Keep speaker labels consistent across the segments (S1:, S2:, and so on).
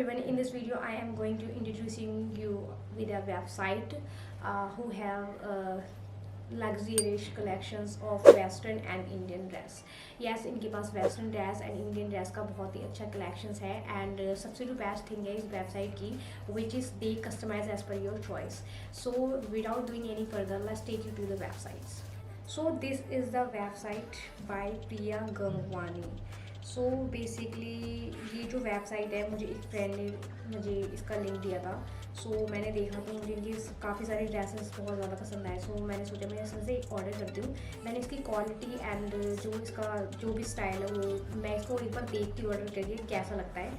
S1: everyone, in this video I am going to introducing you with a website who have luxurious collections of western and Indian dress. Yes, इनके पास western dress and Indian dress का बहुत ही अच्छा collections है and सबसे जो best thing है इस website की which is they customize as per your choice. So without doing any further, let's take you to the websites. So this is the website by Priya Gangwani. So basically ये जो website है, मुझे एक friend ने मुझे इसका link दिया था. सो मैंने देखा तो मुझे इनकी काफ़ी सारी ड्रेसेस बहुत ज़्यादा पसंद आए. सो मैंने सोचा मैं इससे एक ऑर्डर करती हूँ. मैंने इसकी क्वालिटी एंड जो इसका जो भी स्टाइल है वो मैं इसको एक बार देख के ऑर्डर करिए कैसा लगता है.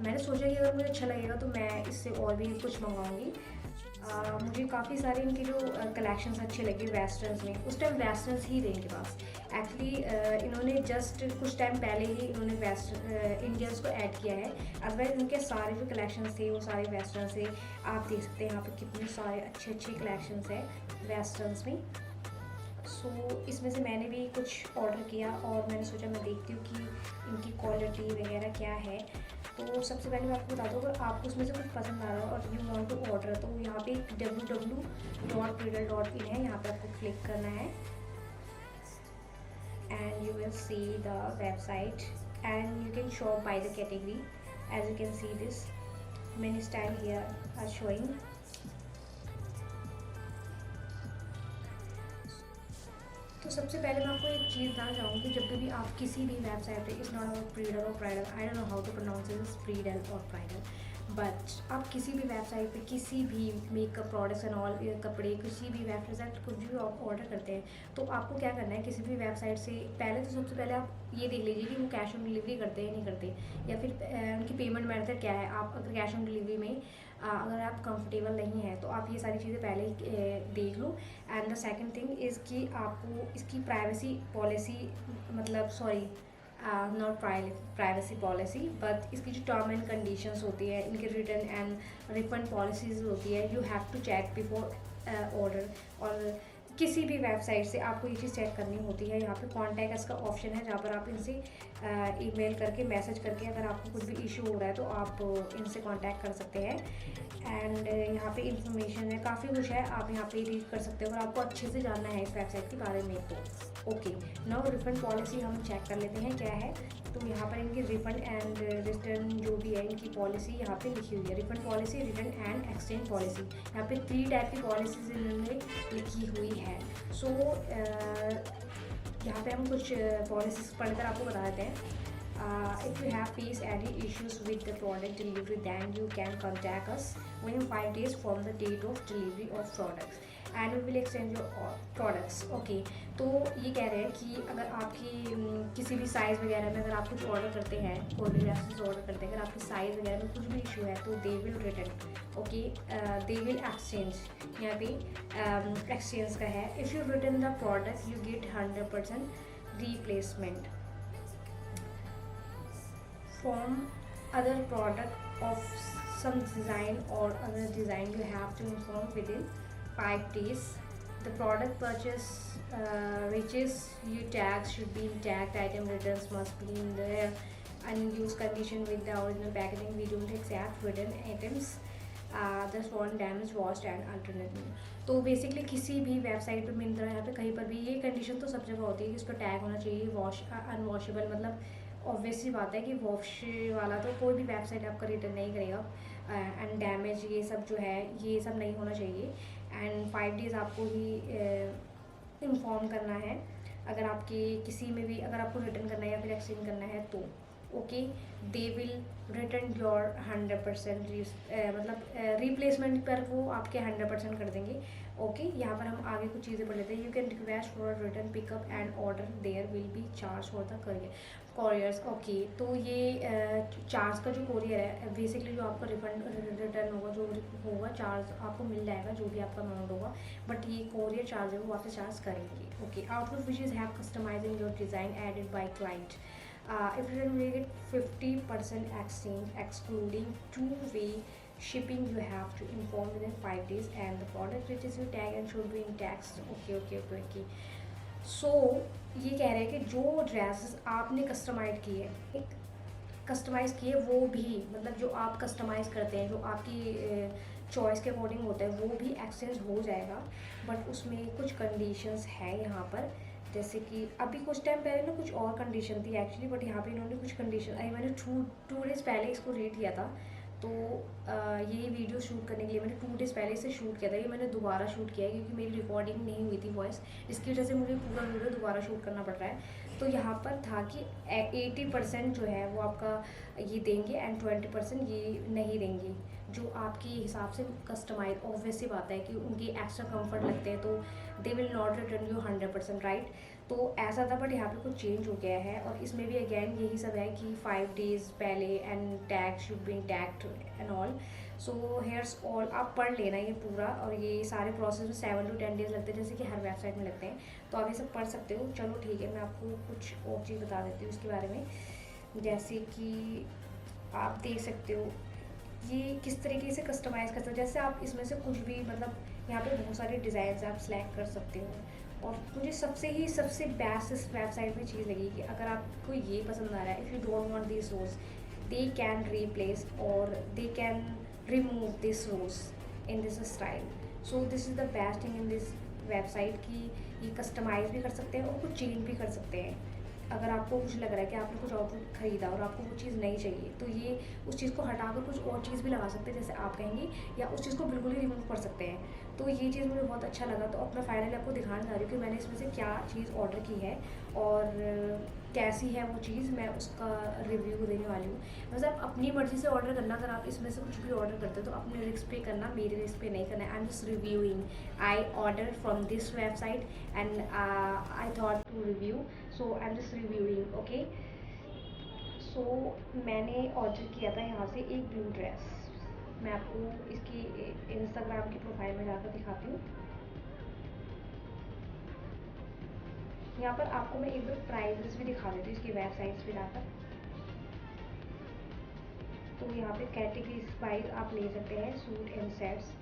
S1: मैंने सोचा कि अगर मुझे अच्छा लगेगा तो मैं इससे और भी कुछ मंगवाऊँगी. मुझे काफ़ी सारे इनके जो कलेक्शंस अच्छे लगे वेस्टर्न्स में. उस टाइम वेस्टर्न्स ही थे इनके पास. एक्चुअली इन्होंने जस्ट कुछ टाइम पहले ही इन्होंने इंडियंस को ऐड किया है. अदरवाइज इनके सारे जो कलेक्शंस थे वो सारे वेस्टर्न्स थे. आप देख सकते हैं यहाँ पे कितने सारे अच्छे अच्छे कलेक्शंस हैं वेस्टर्न्स में. सो इसमें से मैंने भी कुछ ऑर्डर किया और मैंने सोचा मैं देखती हूँ कि इनकी क्वालिटी वगैरह क्या है. तो सबसे पहले मैं आपको बता दूँ, अगर आपको उसमें से कुछ पसंद आ रहा है और यू वांट टू ऑर्डर तो यहाँ पे www.pridal.in है. यहाँ पे आपको क्लिक करना है and you will see the website and you can shop by the category. As you can see, this many style here are showing. तो सबसे पहले मैं आपको एक चीज़ बताना चाहूँगी, जब भी आप किसी भी वेबसाइट पे, इट्स नॉट अबाउट प्रीडल और pridal, I don't know how to pronounce this predal और प्राइडल, बट आप किसी भी वेबसाइट पे किसी भी मेकअप प्रोडक्ट्स एंड ऑल कपड़े किसी भी वेबसाइट कुछ भी आप ऑर्डर करते हैं तो आपको क्या करना है, किसी भी वेबसाइट से पहले तो सबसे पहले आप ये देख लीजिए कि वो कैश ऑन डिलीवरी करते हैं या नहीं करते, या फिर उनकी पेमेंट मेथड क्या है. आप अगर कैश ऑन डिलीवरी में अगर आप कंफर्टेबल नहीं है तो आप ये सारी चीज़ें पहले ही देख लो. And the second thing is कि आपको इसकी प्राइवेसी पॉलिसी, मतलब sorry not privacy policy, but इसकी जो टर्म एंड कंडीशंस होती है, इनके रिटर्न एंड रिफंड पॉलिसीज होती है, you have to check before order. और किसी भी वेबसाइट से आपको ये चीज़ चेक करनी होती है. यहाँ पे कॉन्टैक्ट इसका ऑप्शन है जहाँ पर आप इनसे ईमेल करके मैसेज करके अगर आपको कुछ भी इशू हो रहा है तो आप इनसे कांटेक्ट कर सकते हैं. एंड यहाँ पे इंफॉर्मेशन है, काफ़ी कुछ है, आप यहाँ पे रीड कर सकते हो अगर आपको अच्छे से जानना है इस वेबसाइट के बारे में तो. ओके, नाउ रिफंड पॉलिसी हम चेक कर लेते हैं क्या है. तो यहाँ पर इनकी रिफंड एंड रिटर्न जो भी है इनकी पॉलिसी यहाँ पे लिखी हुई है. Refund policy, return and exchange policy. यहाँ पे 3 टाइप की पॉलिसीज इन्होंने लिखी हुई है. सो यहाँ पे हम कुछ पॉलिसीज पढ़कर आपको बता देते हैं. If you have faced any issues with the product delivery, then you can contact us within 5 days from the date of delivery of products and we will exchange your products. Okay, तो ये कह रहे हैं कि अगर आपकी किसी भी साइज़ वगैरह में अगर आप कुछ ऑर्डर करते हैं, कोई भी ड्रेसेस ऑर्डर करते हैं, अगर आपकी साइज़ वगैरह में कुछ भी इशू है तो they will return. Okay, they will exchange. यहाँ पे एक्सचेंज का है. If you return the product you get 100% replacement from other product of some design or other design. You have to inform within 5 days. The product purchase reaches you tags should be intact. Item returns must be in the unused condition with the original packaging. We don't accept return items. This one damage washed and alternate. तो basically किसी भी website पे, मिंत्रा, यहाँ पे कहीं पर भी ये कंडीशन तो सब जगह होती है कि इस पर टैग होना चाहिए वॉश अनवॉशेबल. मतलब ऑब्वियसली बात है कि वॉश वाला तो कोई भी वेबसाइट आपका रिटर्न नहीं करेगा. एंड डैमेज ये सब जो है ये सब नहीं होना चाहिए. एंड 5 डेज़ आपको ही इन्फॉर्म करना है अगर आपके किसी में भी अगर आपको रिटर्न करना है या फिर एक्सचेंज करना है तो. Okay, they will return your 100%, मतलब रिप्लेसमेंट पर वो आपके 100% कर देंगे. ओके, यहाँ पर हम आगे कुछ चीज़ें पढ़ लेते हैं. You can request for return pickup and order, there will be charge for the couriers. Okay, तो ये चार्ज का जो कॉरियर है बेसिकली जो आपका रिफंड रिटर्न होगा जो होगा चार्ज आपको मिल जाएगा जो भी आपका अमाउंट होगा, बट ये कॉरियर चार्ज है वो आपसे चार्ज करेंगे. Okay, outfit which is have customising your design added by client. If you will get 50% exchange excluding two-way shipping, you have to inform within 5 days and the product reaches you tag and should be in tags. Okay. So ये कह रहे हैं कि जो dresses आपने customise की है, customise किए वो भी, मतलब जो आप कस्टमाइज़ करते हैं, जो आपकी चॉइस के अकॉर्डिंग होता है, वो भी एक्सचेंज हो जाएगा। बट उसमें कुछ कंडीशंस है यहाँ पर, जैसे कि अभी कुछ टाइम पहले ना कुछ और कंडीशन थी एक्चुअली, बट यहाँ पे इन्होंने कुछ कंडीशन, अभी मैंने टू डेज़ पहले इसको रीड किया था। तो ये वीडियो शूट करने के लिए मैंने 2 डेज़ पहले से शूट किया था। ये मैंने दोबारा शूट किया है क्योंकि मेरी रिकॉर्डिंग नहीं हुई थी वॉइस, इसकी वजह से मुझे पूरा वीडियो दोबारा शूट करना पड़ रहा है। तो यहाँ पर था कि 80% जो है वो आपका ये देंगे एंड 20% ये नहीं देंगे, जो आपके हिसाब से कस्टमाइज। ऑब्वियस सी बात है कि उनकी एक्स्ट्रा कंफर्ट लगते हैं, तो they will not return you 100%, right. तो ऐसा था, बट यहाँ पे कुछ चेंज हो गया है। और इसमें भी अगेन यही सब है कि 5 डेज़ पहले and tag should be tagged and all. So hairs all, आप पढ़ लेना ये पूरा। और ये सारे प्रोसेस में 7 to 10 डेज़ लगते हैं, जैसे कि हर वेबसाइट में लगते हैं। तो आप ये सब पढ़ सकते हो। चलो ठीक है, मैं आपको कुछ और चीज़ बता देती हूँ इसके बारे में। जैसे कि आप देख सकते हो ये किस तरीके से कस्टमाइज़ कर सकते हो। जैसे आप इसमें से कुछ भी, मतलब यहाँ पे बहुत सारे डिज़ाइन आप सेलेक्ट कर सकते हो। और मुझे सबसे बेस्ट इस वेबसाइट में चीज़ लगी कि अगर आपको ये पसंद आ रहा है, if you don't want this rose, they can replace और they can remove this rose in this style. So this is the best thing in this website कि ये कस्टमाइज़ भी कर सकते हैं और कुछ चेंज भी कर सकते हैं। अगर आपको कुछ लग रहा है कि आपने कुछ और ख़रीदा और आपको वो चीज़ नहीं चाहिए, तो ये उस चीज़ को हटाकर कुछ और चीज़ भी लगा सकते हैं, जैसे आप कहेंगे, या उस चीज़ को बिल्कुल ही रिमूव कर सकते हैं। तो ये चीज़ मुझे बहुत अच्छा लगा। तो अब मैं फाइनली आपको दिखाने जा रही हूँ कि मैंने इसमें से क्या चीज़ ऑर्डर की है और कैसी है वो चीज़, मैं उसका रिव्यू देने वाली हूँ। वैसे आप अपनी मर्ज़ी से ऑर्डर करना, अगर आप इसमें से कुछ भी ऑर्डर करते हो तो अपने रिस्क पे करना, मेरे रिस्क पे नहीं करना। I am just reviewing, I order from this website and I thought to review, so I am just reviewing, okay. So मैंने ऑर्डर किया था यहाँ से एक ब्लू ड्रेस। मैं आपको इसकी इंस्टाग्राम की प्रोफाइल में जाकर दिखाती हूँ। यहाँ पर आपको मैं एक बार प्राइजेस भी दिखा देती हूँ इसकी वेबसाइट्स पे जाकर। तो यहाँ पे कैटेगरीज वाइज आप ले सकते हैं सूट एंड सेट्स।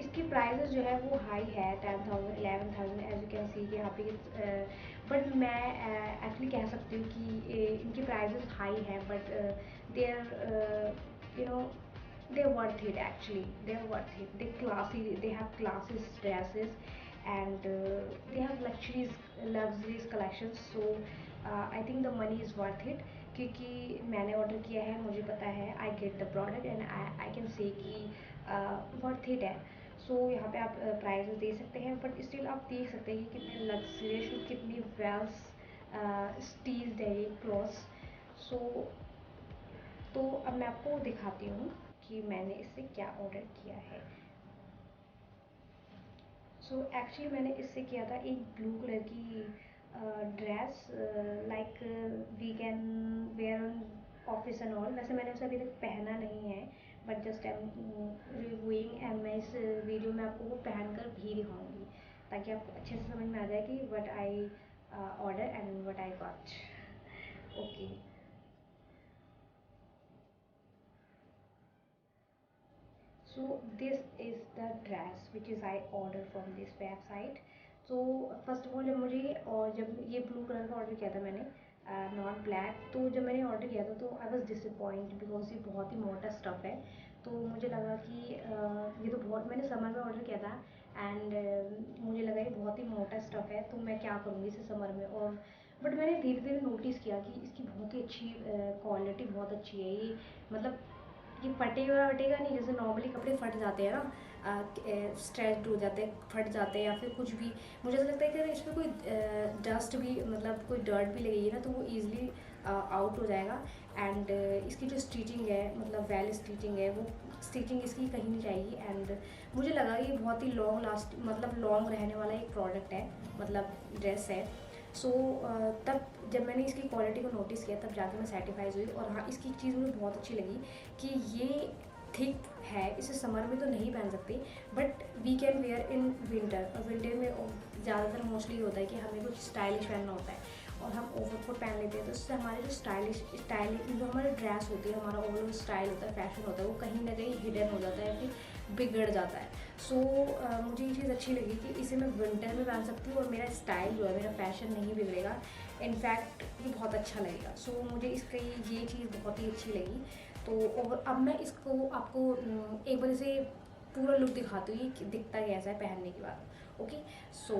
S1: इसकी प्राइजेस जो है वो हाई है, 10,000 11,000 एज यू कैन सी कि यहाँ पे। बट मैं एक्चुअली कह सकती हूँ कि इनकी प्राइजेस हाई है, but they are you know they're worth it actually, they're worth it, they classy, they have classes dresses and they have luxurious collections. So I think the money is worth it, क्योंकि मैंने order किया है, मुझे पता है, I get the product and I can say कि worth it है। सो यहाँ पे आप प्राइजेस दे सकते हैं, बट स्टिल आप देख सकते हैं कि कितने लग्जरियस, कितनी वेल्स स्टील्ड है ये क्लॉथ्स। सो तो अब मैं आपको दिखाती हूँ कि मैंने इससे क्या ऑर्डर किया है। सो एक्चुअली मैंने इससे किया था एक ब्लू कलर की dress, like we can wear on office and all. वैसे मैंने उसे अभी तक पहना नहीं है, but just I am reviewing and मैं इस वीडियो में आपको वो पहन कर भी दिखाऊंगी, ताकि आपको अच्छे से समझ में आ जाए कि what I order and what I got, okay. So this is the dress which is I order from this website. So first of all, जब ये ब्लू कलर का ऑर्डर किया था मैंने, नॉट ब्लैक, तो जब मैंने ऑर्डर किया था तो आई वॉज डिसअपॉइंट बिकॉज ये बहुत ही मोटा स्टफ़ है। तो मुझे लगा कि ये तो बहुत, मैंने समर में ऑर्डर किया था एंड मुझे लगा ये बहुत ही मोटा स्टफ़ है, तो मैं क्या करूँगी इसे समर में। और बट मैंने धीरे धीरे नोटिस किया कि इसकी बहुत ही अच्छी क्वालिटी बहुत अच्छी है। ये मतलब ये फटेगा नहीं, जैसे नॉर्मली कपड़े फट जाते हैं ना, स्ट्रेच्ड हो जाते हैं, फट जाते हैं, या फिर कुछ भी। मुझे ऐसा लगता है कि अगर इसमें कोई डस्ट भी, मतलब कोई डर्ट भी लगेगी ना, तो वो ईजिली आउट हो जाएगा। एंड इसकी जो स्टिचिंग है, मतलब वेल स्टिचिंग है, वो स्टिचिंग इसकी कहीं नहीं जाएगी। एंड मुझे लगा ये बहुत ही लॉन्ग लास्ट, मतलब लॉन्ग रहने वाला एक प्रोडक्ट है, मतलब ड्रेस है। सो तब जब मैंने इसकी क्वालिटी को नोटिस किया, तब जाके मैं सेटिस्फाइज हुई। और हाँ, इसकी चीज़ मुझे बहुत अच्छी लगी कि ये थिक है, इसे समर में तो नहीं पहन सकते, but we can wear in winter. और विंटर में ज़्यादातर मोस्टली होता है कि हमें कुछ स्टाइलिश पहनना होता है, और हम ओवरकोट पहन लेते हैं, तो उससे हमारे जो स्टाइलिंग जो हमारी ड्रेस होती है, हमारा ओवरऑल स्टाइल होता है, फैशन होता है, वो कहीं ना कहीं हिडन हो जाता है या फिर बिगड़ जाता है। सो मुझे ये चीज़ अच्छी लगी कि इसे मैं विंटर में पहन सकती हूँ और मेरा स्टाइल जो है, मेरा फैशन नहीं बिगड़ेगा, इनफैक्ट ये बहुत अच्छा लगेगा। सो मुझे इसकी ये चीज़ बहुत ही अच्छी लगी। तो और अब मैं इसको आपको एक बार इसे पूरा लुक दिखाती हूँ कि दिखता कैसा है पहनने के बाद। Okay, so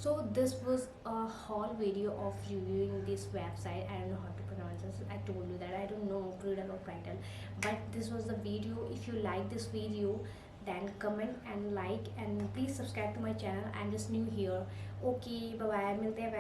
S1: So this was a whole video of reviewing this website. I don't know how to pronounce this. I told you that I don't know Prudal or Prital, but this was the video. If you like this video, then comment and like, and please subscribe to my channel. I'm just new here. Okay, bye bye. मिलते हैं